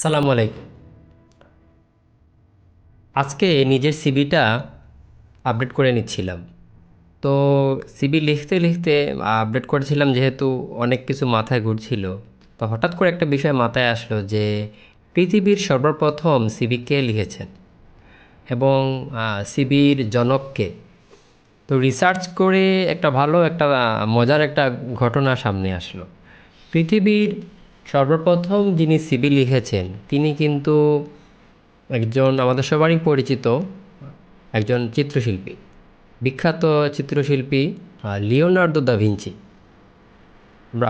আসসালামু আলাইকুম। আজকে নিজের সিভিটা আপডেট করে নিচ্ছিলাম। তো সিভি লিখতে লিখতে আপডেট করেছিলাম, যেহেতু অনেক কিছু মাথায় ঘুরছিল। তো হঠাৎ করে একটা বিষয় মাথায় আসলো যে পৃথিবীর সর্বপ্রথম সিভি কে লিখেছেন এবং সিভির জনককে। তো রিসার্চ করে একটা ভালো একটা মজার একটা ঘটনা সামনে আসলো। পৃথিবীর সর্বপ্রথম যিনি সিভি লিখেছেন তিনি কিন্তু একজন আমাদের সবারই পরিচিত একজন চিত্রশিল্পী, বিখ্যাত চিত্রশিল্পী লিওনার্দো দা ভিঞ্চি।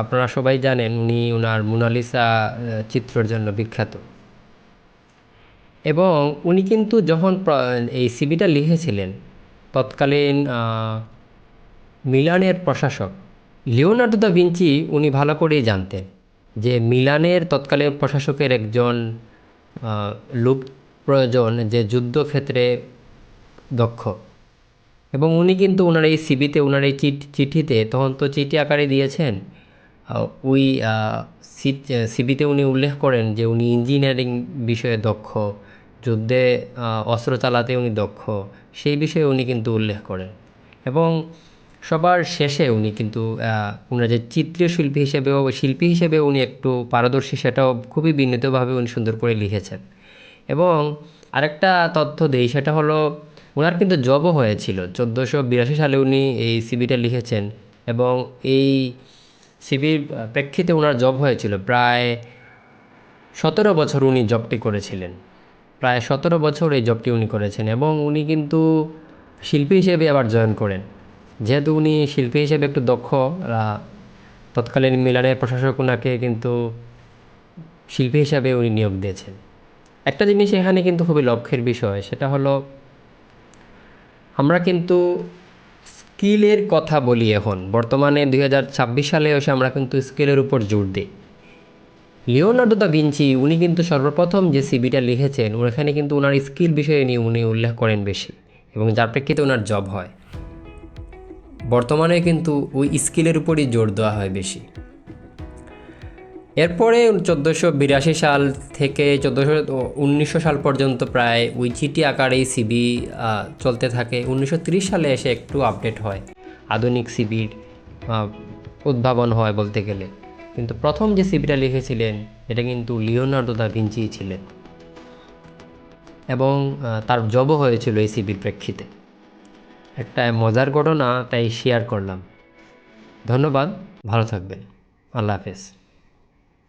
আপনারা সবাই জানেন উনি ওনার মোনালিসা চিত্রের জন্য বিখ্যাত। এবং উনি কিন্তু যখন এই সিভিটা লিখেছিলেন, তৎকালীন মিলানের প্রশাসক লিওনার্দো দা ভিঞ্চি উনি ভালো করেই জানতেন যে মিলানের তৎকালীন প্রশাসকের একজন লোক প্রয়োজন যে যুদ্ধক্ষেত্রে দক্ষ। এবং উনি কিন্তু ওনার এই সিভিতে, ওনার এই চিঠিতে, তখন তো চিঠি আকারে দিয়েছেন, ওই সিভিতে উনি উল্লেখ করেন যে উনি ইঞ্জিনিয়ারিং বিষয়ে দক্ষ, যুদ্ধে অস্ত্র চালাতে উনি দক্ষ, সেই বিষয়ে উনি কিন্তু উল্লেখ করেন। এবং সবার শেষে উনি কিন্তু ওনার যে চিত্রশিল্পী হিসেবেও, শিল্পী হিসেবে উনি একটু পারদর্শী, সেটাও খুবই বিনীতভাবে উনি সুন্দর করে লিখেছেন। এবং আরেকটা তথ্য দেই, সেটা হলো ওনার কিন্তু জবও হয়েছিল 1482 সালে উনি এই সিভিটা লিখেছেন। এবং এই সিভির প্রেক্ষিতে ওনার জব হয়েছিল প্রায় 17 বছর উনি জবটি করেছিলেন। প্রায় 17 বছর এই জবটি উনি করেছেন। এবং উনি কিন্তু শিল্পী হিসেবে আবার জয়েন করেন, যেহেতু উনি শিল্পী হিসেবে একটু দক্ষ। তৎকালীন মিলানের প্রশাসক ওনাকে কিন্তু শিল্পী হিসাবে উনি নিয়োগ দিয়েছেন। একটা জিনিস এখানে কিন্তু খুবই লক্ষ্যের বিষয়, সেটা হলো আমরা কিন্তু স্কিলের কথা বলি এখন বর্তমানে 2026 সালে এসে আমরা কিন্তু স্কিলের উপর জোর দিই। লিওনার্দো দা ভিঞ্চি উনি কিন্তু সর্বপ্রথম যে সিভিটা লিখেছেন ওখানে কিন্তু ওনার স্কিল বিষয়ে নিয়ে উনি উল্লেখ করেন বেশি, এবং যার প্রেক্ষিতে ওনার জব হয়। বর্তমানে কিন্তু ওই স্কিলের উপরই জোর দেওয়া হয় বেশি। এরপরে 1482 সাল থেকে 1900 সাল পর্যন্ত প্রায় ওই চিঠি আকারেই সিবি চলতে থাকে। 1930 সালে এসে একটু আপডেট হয়, আধুনিক সিবির উদ্ভাবন হয় বলতে গেলে। কিন্তু প্রথম যে সিবিটা লিখেছিলেন এটা কিন্তু লিওনার্দো দা ভিঞ্চি ছিলেন। এবং তার জবও হয়েছিল এই সিবির প্রেক্ষিতে। একটা মজার ঘটনা, তাই শেয়ার করলাম। ধন্যবাদ, ভালো থাকবেন, আল্লাহ হাফেজ।